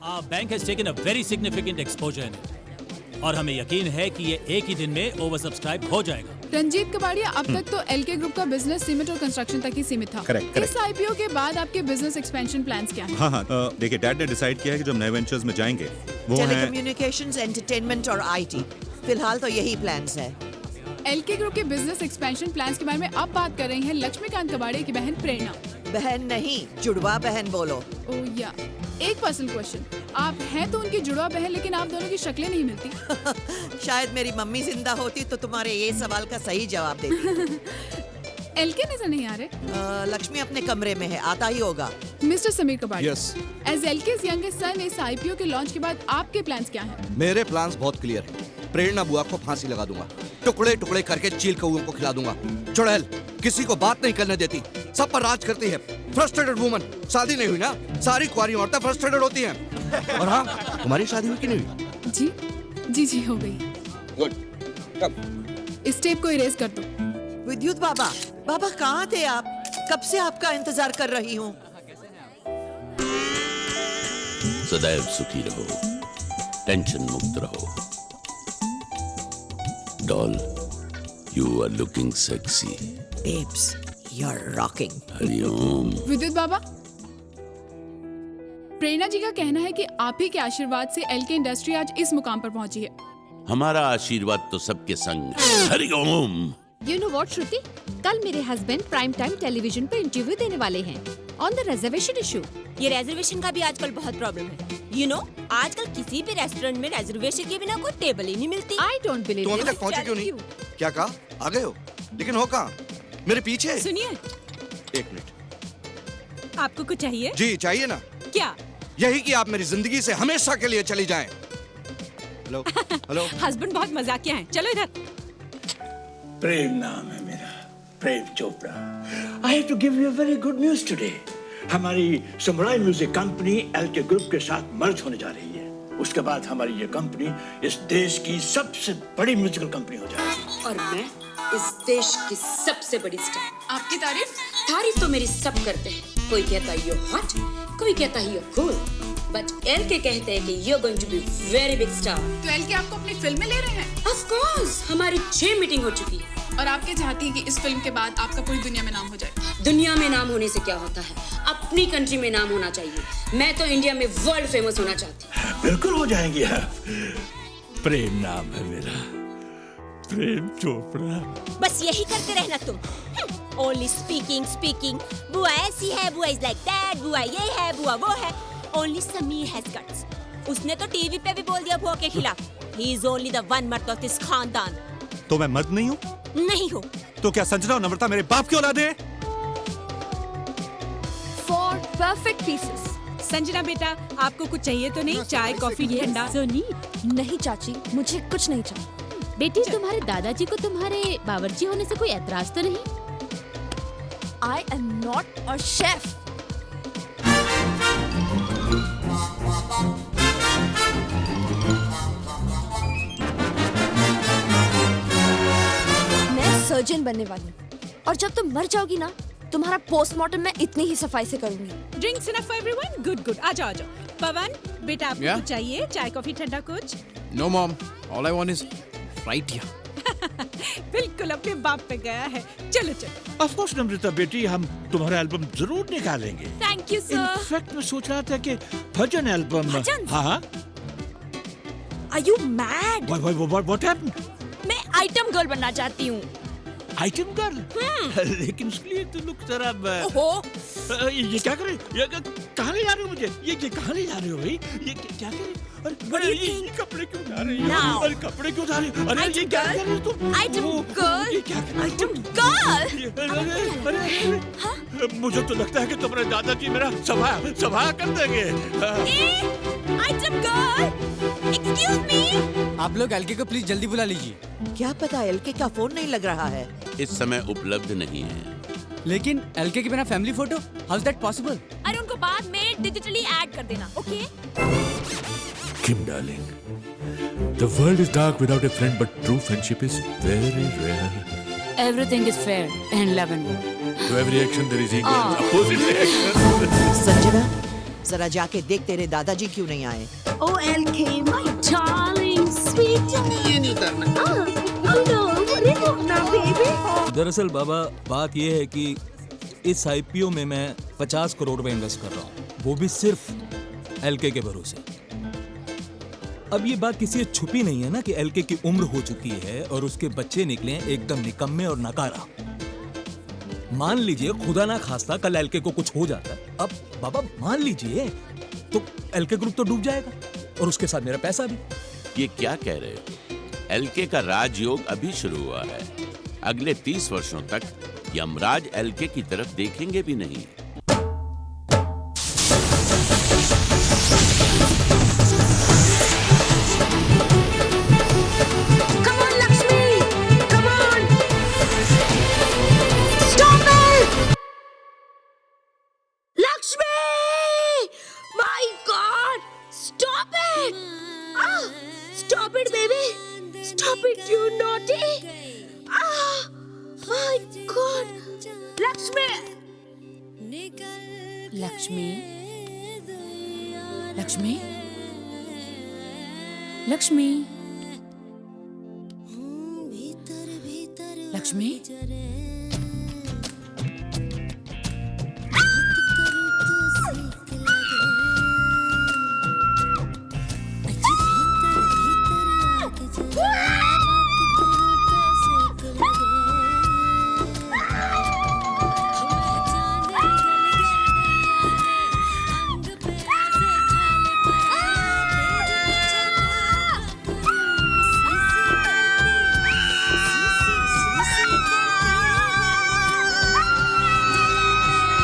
Bank has taken a very significant exposure in it और हमें यकीन है कि ये एक ही दिन में ओवर सब्सक्राइब हो जाएगा। रंजीत कबाड़िया, अब तक तो एलके ग्रुप का बिजनेस सीमेंट और कंस्ट्रक्शन तक ही सीमित था। Correct. इस आईपीओ के बाद आपके बिजनेस एक्सपेंशन प्लान्स क्या हैं? हाँ, देखिए डैड ने डिसाइड किया है कि जब नए वेंचर्स में जाएंगे वो है टेलीकम्युनिकेशंस, एंटरटेनमेंट और आईटी। फिलहाल तो यही प्लान्स है। एलके ग्रुप के बिजनेस एक्सपेंशन प्लान्स के बारे में अब बात कर रही हैं लक्ष्मीकांत कबाड़िया की बहन प्रेरणा। बहन नहीं, जुड़वा बहन बोलो। ओह या, एक पर्सनल क्वेश्चन, आप हैं तो उनकी जुड़वा बहन, लेकिन आप दोनों की शक्लें नहीं मिलती। शायद मेरी मम्मी जिंदा होती तो तुम्हारे ये सवाल का सही जवाब देती। एलके नजर नहीं आ रहे। लक्ष्मी अपने कमरे में है, आता ही होगा। Mister Sameer Kabadia, yes, as LK's youngest son, इस आईपीओ के लॉन्च के बाद आपके प्लान्स क्या हैं? मेरे प्लान्स बहुत क्लियर हैं। प्रेरणा बुआ को फांसी लगा दूंगा, टुकड़े टुकड़े करके चील कौओं को खिला दूंगा। चुड़ैल किसी को बात नहीं करने देती, सब पर राज करती है। फ्रस्ट्रेटेड वुमन, शादी नहीं हुई ना, सारी कुंवारी औरतें फ्रस्ट्रेटेड होती हैं। और हाँ, तुम्हारी शादी हुई कि नहीं हुई? जी जी जी हो गई। गुड, कब? इस टेप को इरेज कर दो। विद्युत बाबा, बाबा कहाँ थे आप? कब से आपका इंतजार कर रही हूँ। सदैव सुखी रहो, टेंशन मुक्त रहो। Doll, you are looking sexy. Babes, you're rocking. हरिओम। विद्युत बाबा, प्रेरणा जी का कहना है कि आप ही के आशीर्वाद से एलके इंडस्ट्री आज इस मुकाम पर पहुंची है। हमारा आशीर्वाद तो सबके संग है। हरिओम। You know what, श्रुति? कल मेरे हस्बैंड प्राइम टाइम टेलीविजन पर इंटरव्यू देने वाले हैं ऑन द रिजर्वेशन इशू। ये रिजर्वेशन का भी आजकल बहुत प्रॉब्लम है। You know, आजकल किसी भी रेस्टोरेंट में रिजर्वेशन के बिना कोई टेबल ही नहीं मिलती। I don't believe तुम अभी it. तक पहुंचे क्यों नहीं? क्या कहा? आ गए हो? लेकिन हो कहाँ? मेरे पीछे। सुनिए, एक मिनट। आपको कुछ चाहिए? जी चाहिए ना। क्या? यही कि आप मेरी जिंदगी से हमेशा के लिए चली जाएं। Hello, hello. हस्बैंड बहुत मजाकिया हैं। चलो इधर। प्रेम नाम है मेरा, Prem Chopra. I have to give you very good news today. हमारी Samurai music company LK group के साथ मर्ज होने जा रही है। उसके बाद हमारी ये कंपनी इस देश की सबसे बड़ी म्यूजिकल कंपनी हो जाएगी। और मैं इस देश की सबसे बड़ी स्टार। आपकी तारीफ तो मेरी सब करते हैं। कोई कहता है you're hot, कोई कहता है you're cool, but एलके कहते हैं कि you're going to be very big star। तो एलके आपको अपनी फिल्म में ले रहे हैं? Of course, हमारी 6 मीटिंग हो चुकी है। और आपके चाहती हैं कि इस फिल्म के बाद आपका पूरी दुनिया में नाम हो जाए? दुनिया में नाम होने से क्या होता है, अपनी कंट्री में नाम होना चाहिए। मैं तो इंडिया में वर्ल्ड फेमस होना चाहती हूँ। बिल्कुल हो जाएंगे आप। प्रेम नाम है मेरा, प्रेम चोपड़ा। बस यही करते रहना तुम। Only speaking. बुआ ऐसी है, बुआ is like that, बुआ ये है, बुआ वो है। Only Sameer has guts. उसने तो टीवी पे भी बोल दिया बुआ के खिलाफ। He is only the one मर्द of this खानदान। तो मैं मर्द नहीं हूँ? नहीं हो। तो क्या संजना और नम्रता मेरे बाप की औलाद है? 4 perfect pieces. संजना बेटा, आपको कुछ चाहिए तो नहीं? चाय, कॉफी, ठंडा? नहीं चाची, मुझे कुछ नहीं चाहिए। बेटी, तुम्हारे दादाजी को तुम्हारे बावर्ची होने से कोई एतराज तो नहीं? I am not a chef. मैं सर्जन बनने वाली हूँ और जब तुम मर जाओगी ना, तुम्हारा पोस्टमार्टम मैं इतनी ही सफाई से करूंगी। Drinks enough for everyone? Good. आ जाओ। पवन बेटा, आपको कुछ चाहिए? चाय, कॉफी, ठंडा कुछ? No mom, all I want is right here. बिल्कुल अपने बाप पे गया है। चलो। ऑफ कोर्स नम्रता बेटी, हम तुम्हारा एल्बम जरूर निकालेंगे। Thank you sir. इनफैक्ट मैं सोच रहा था कि भजन एल्बम। भजन? हाँ। Are you mad? What happened? मैं आइटम गर्ल बनना चाहती हूँ। Item girl? लेकिन उसके लिए तो लुक जरा। ओहो, ये क्या करे? ये कहाँ ले जा रहे हो मुझे? ये कहाँ ले जा रहे हो भाई? ये क्या करे? अरे ये कपड़े क्यों उठा रही हो? अरे कपड़े क्यों उठा रही हो? अरे ये क्या कर रही हो तुम? Item girl. ये क्या कर रही हो? अरे मुझे तो लगता है कि तुम्हारे दादाजी मेरा सभा कर देंगे। Item girl, excuse me. आप लोग एलके को प्लीज जल्दी बुला लीजिए। क्या पता एलके का फोन नहीं लग रहा है। इस समय उपलब्ध नहीं है। लेकिन एलके के बिना family photo, how is that possible? अरे उनको बाद में डिजिटली ऐड कर देना, okay? Kim darling, the world is dark without a friend, but true friendship is very rare. Everything is fair in love and war. To every action there is equal and opposite reaction. Sanjana, जरा जाके देख तेरे दादाजी क्यों नहीं आए। Oh, LK, my darling, sweet. ये नहीं उतारना। दरअसल बाबा बात यह है कि इस आईपीओ में मैं 50 करोड़ रुपए इन्वेस्ट कर रहा हूँ, वो भी सिर्फ एलके के भरोसे। अब ये बात किसी से छुपी नहीं है ना कि एलके की उम्र हो चुकी है और उसके बच्चे निकले एकदम निकम्मे और नकारा। मान लीजिए खुदा ना खास्ता कल एलके को कुछ हो जाता है, अब बाबा मान लीजिए तो एलके ग्रुप तो डूब जाएगा और उसके साथ मेरा पैसा भी। ये क्या कह रहे हो? एलके का राजयोग अभी शुरू हुआ है। अगले 30 वर्षों तक यमराज एलके की तरफ देखेंगे भी नहीं। लक्ष्मी, लक्ष्मी, लक्ष्मी, लक्ष्मी,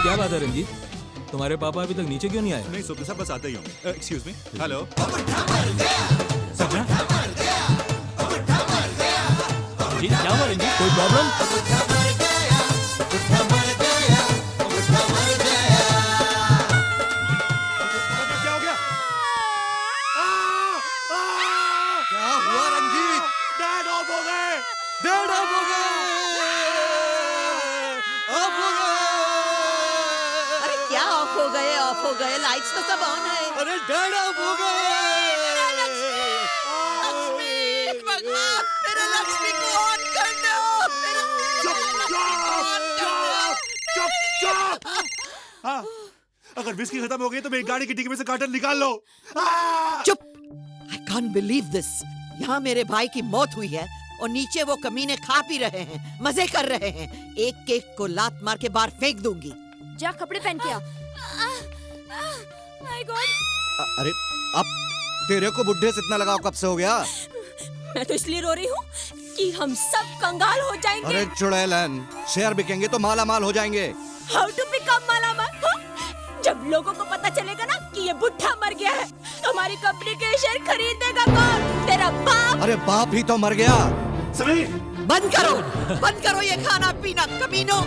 क्या बात है रंजीत, तुम्हारे पापा अभी तक नीचे क्यों नहीं आए? नहीं सुबह बस आते ही होंगे। Excuse me, hello. जी क्या हुआ रंजीत, कोई प्रॉब्लम? क्या हो गया? क्या हुआ रंजीत? डैड ऑफ हो गए। डैड ऑफ हो गए। ऑफ हो गए। अरे क्या ऑफ हो गए, लाइट्स तो सब ऑन है। अरे डैड ऑफ हो गए। लक्ष्मी, भगवान मेरे लक्ष्मी को ऑन कर दो। चुप। हाँ, अगर विस्की खत्म हो गई तो मेरी गाड़ी की डिक्की में से कार्टन निकाल लो। चुप। I can't believe this. यहाँ मेरे भाई की मौत हुई है और नीचे वो कमीने खा पी रहे हैं, मजे कर रहे हैं। एक केक को लात मार के बाहर फेंक दूंगी। जा कपड़े पहन के आ। My God. अरे अब तेरे को बुढ़े से इतना लगाव कब से हो गया? मैं तो इसलिए रो रही हूँ कि हम सब कंगाल हो जाएंगे। अरे चुड़ैलन, शेयर बिकेंगे तो माला माल हो जाएंगे। How to become मालामाल? जब लोगों को पता चलेगा ना कि ये बुढ़ा मर गया है, तो हमारी कंपनी के शेयर खरीदेगा कौन? तेरा बाप। अरे बाप ही तो मर गया। समीर, बंद करो ये खाना पीना कमीनों।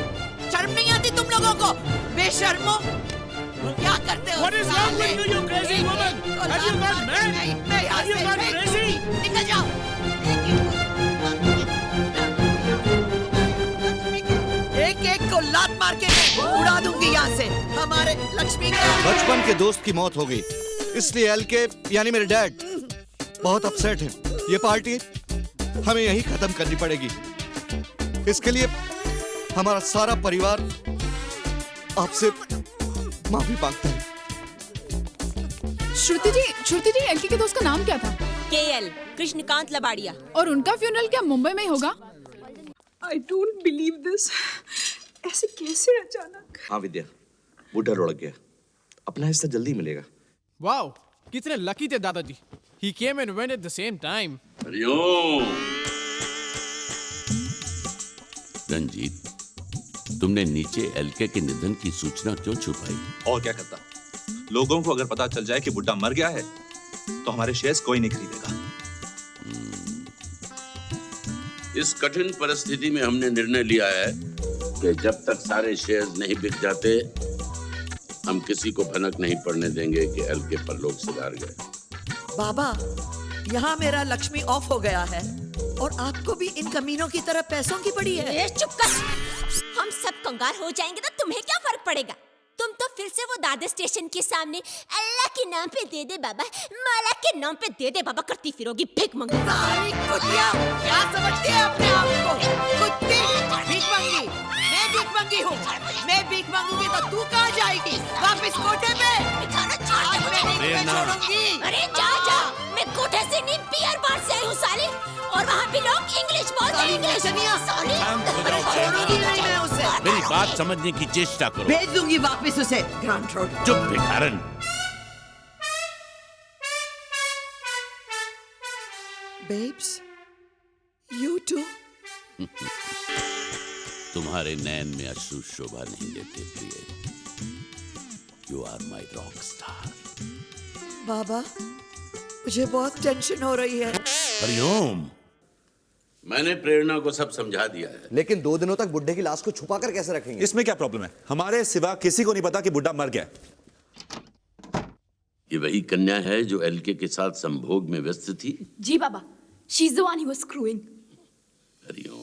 शर्म नहीं आती तुम लोगों को? बेशर्मो, क्या करते हो? What is wrong with you, you crazy woman? Have you gone mad? Have you gone crazy? निकल जाओ। एक को लात मार के उड़ा दूंगी यहाँ से। हमारे लक्ष्मी का बचपन के दोस्त की मौत हो गई, इसलिए एलके यानी मेरे डैड बहुत अपसेट हैं। ये पार्टी हमें यहीं खत्म करनी पड़ेगी। इसके लिए हमारा सारा परिवार आपसे माफी मांगता है। श्रुति जी, एलके के दोस्त का नाम क्या था? KL, कृष्णकांत लबाड़िया। और उनका फ्यूनरल क्या मुंबई में ही होगा? I don't believe this. ऐसे कैसे अचानक? हाँ विद्या, बूढ़ा लुढ़क गया, अपना हिस्सा जल्दी मिलेगा। वाओ, कितने लकी थे दादाजी। He came and went at the same time. Hariom. Ranjit, तुमने नीचे एलके के निधन की सूचना क्यों छुपाई? और क्या करता? लोगों को अगर पता चल जाए कि बुड्ढा मर गया है तो हमारे शेयर्स कोई नहीं खरीदेगा। इस कठिन परिस्थिति में हमने निर्णय लिया है कि जब तक सारे शेयर्स नहीं बिक जाते, हम किसी को भनक नहीं पड़ने देंगे कि एलके परलोक सिधार गए। बाबा, यहाँ मेरा लक्ष्मी ऑफ हो गया है और आपको भी इन कमीनों की तरह पैसों की पड़ी है। चुप कर। हम सब कंगाल हो जाएंगे तो तुम्हें क्या फर्क पड़ेगा? तुम तो फिर से वो दादर स्टेशन के सामने अल्लाह के नाम पे दे दे बाबा, मौला के नाम पे दे दे बाबा करती फिरोगी भीख मंगी। सारी कुतिया क्या समझती है अपने आप को? कुत्ती भीख मंगी, मैं भीख मंगी हूँ। मैं भीख मांगूंगी तो तू कहाँ जाएगी? वापस कोठे पे? आज मैं नहीं तुम्हें छोड़ूंगी। अरे जा जा, मैं कोठे से नहीं बियर बार से आई हूँ साली, और वहाँ भी लोग इंग्लिश बोलते हैं। इंग्लिश साली, अरे छोड़ूंगी नहीं मैं उसे। मेरी बात समझने की चेष्टा करो। भेज दूंगी वापस उसे ग्रांट रोड। चुप भिखारन। Babes, you too. तुम्हारे नैन में अश्रु शोभा नहीं देते प्रिय। You are my rock star. बाबा, मुझे बहुत टेंशन हो रही है। हरिओम। मैंने प्रेरणा को सब समझा दिया है। लेकिन 2 दिनों तक बुड्ढे की लाश को छुपा कर कैसे रखेंगे? इसमें क्या प्रॉब्लम है? हमारे सिवा किसी को नहीं पता कि बुड्ढा मर गया। ये वही कन्या है जो एलके के साथ संभोग में व्यस्त थी। जी बाबा, she's the one he was screwing. Hariom.